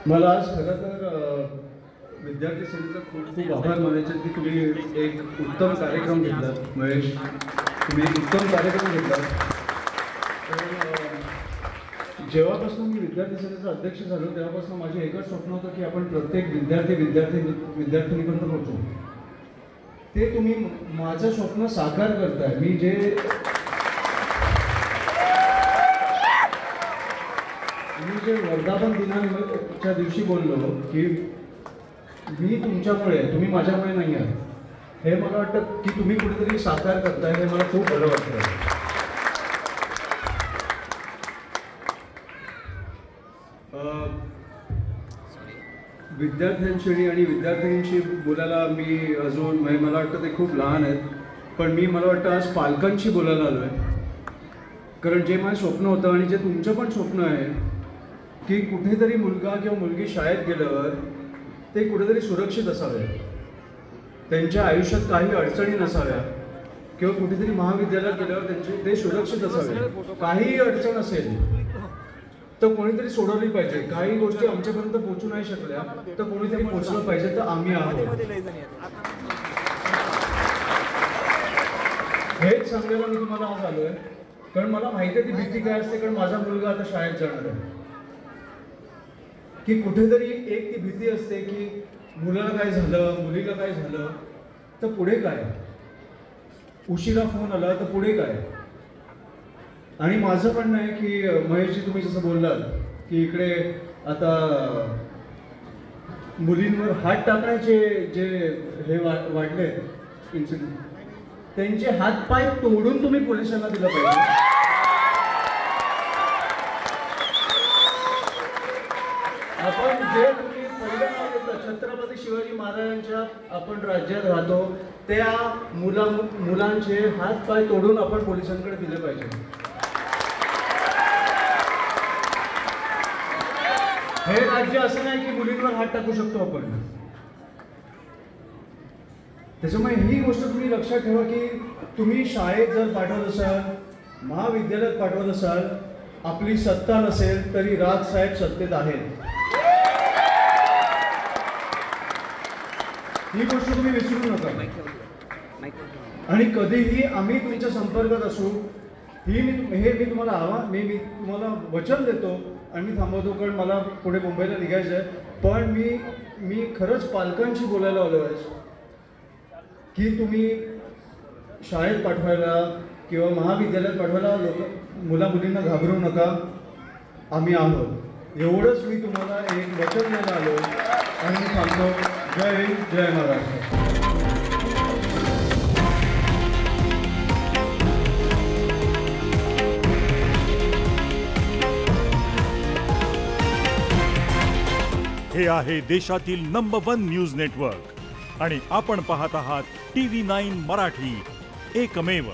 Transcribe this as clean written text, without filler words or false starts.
मला आज खरं तर विद्यार्थी सेनेचा खूप खूप आभार मानायचे की तुम्ही एक उत्तम कार्यक्रम घेतला महेश, तुम्ही एक उत्तम कार्यक्रम घेतला. जेव्हापासून मी विद्यार्थी सेनेचा अध्यक्ष झालो तेव्हापासून माझे एकच स्वप्न होतं की आपण प्रत्येक विद्यार्थिनीपर्यंत पोहोचू. ते तुम्ही माझं स्वप्न साकार करताय. मी जे वर्धापन दिनाच्या दिवशी बोललो की मी तुमच्यामुळे, तुम्ही माझ्यामुळे नाही आहे, हे मला वाटतं की तुम्ही कुठेतरी साकार करताय, हे मला खूप बरं वाटतं. विद्यार्थ्यांशी आणि विद्यार्थ्यांशी बोलायला मी अजून मला वाटतं ते खूप लहान आहेत, पण मला वाटतं आज पालकांशी बोलायला आलो आहे. कारण जे माझं स्वप्न होतं आणि जे तुमचं पण स्वप्न आहे की कुठेतरी मुलगा किंवा मुलगी शाळेत गेल्यावर ते कुठेतरी सुरक्षित असावे, त्यांच्या आयुष्यात काही अडचणी नसाव्या, किंवा कुठेतरी महाविद्यालयात गेल्यावर ते सुरक्षित असावे. काही अडचण असेल तर कोणीतरी सोडवली पाहिजे. काही गोष्टी आमच्यापर्यंत पोहोचू नाही शकल्या तर कोणीतरी पोहोचलं पाहिजे, तर आम्ही आहोत. हेच सांगायला मी तुम्हाला आज आलोय, कारण मला माहिती आहे ती भीती काय असते. कारण माझा मुलगा आता शाळेत जाणार आहे, की कुठेतरी एक ती भीती असते की मुलाला काय झालं, मुलीला काय झालं तर पुढे काय, उशिरा फोन आला तर पुढे काय. आणि माझं म्हणणं आहे की महेशजी, तुम्ही जसं बोललात की इकडे आता मुलींवर हात टाकण्याचे जे हे वाढले इन्सिडेंट, त्यांचे हात पाय तोडून तुम्ही पोलिसांना दिलं पाहिजे. आपण जे तुम्ही पहिलं नाव घेतलं छत्रपती शिवाजी महाराजांच्या आपण राज्यात राहतो, त्या मुलांचे हात पाय तोडून आपण पोलिसांकडे दिले पाहिजे. हे राज्य असं नाही की मुलींवर हात टाकू शकतो आपण. त्याच्यामुळे ही गोष्ट तुम्ही लक्षात ठेवा की तुम्ही शाळेत जर पाठवत असाल, महाविद्यालयात पाठवत असाल, आपली सत्ता नसेल तरी राजसाहेब सत्तेत आहेत. ही गोष्ट तुम्ही विसरू नका. आणि कधीही आम्ही तुमच्या संपर्कात असू, मी तुम्हाला वचन देतो आणि मी थांबवतो, कारण मला पुढे मुंबईला निघायचं आहे. पण मी खरंच पालकांशी बोलायला आलो आहे की तुम्ही शाळेत पाठवायला किंवा महाविद्यालयात पाठवायला मुला मुलींना घाबरू नका, आम्ही आहोत. एवढंच मी तुम्हाला एक वचन द्यायला आलो आणि मी थांबतो. जय हिंद, जय महाराष्ट्र. हे आहे देशातील नंबर 1 न्यूज नेटवर्क आणि आपण पाहत आहात TV9 मराठी, एकमेव.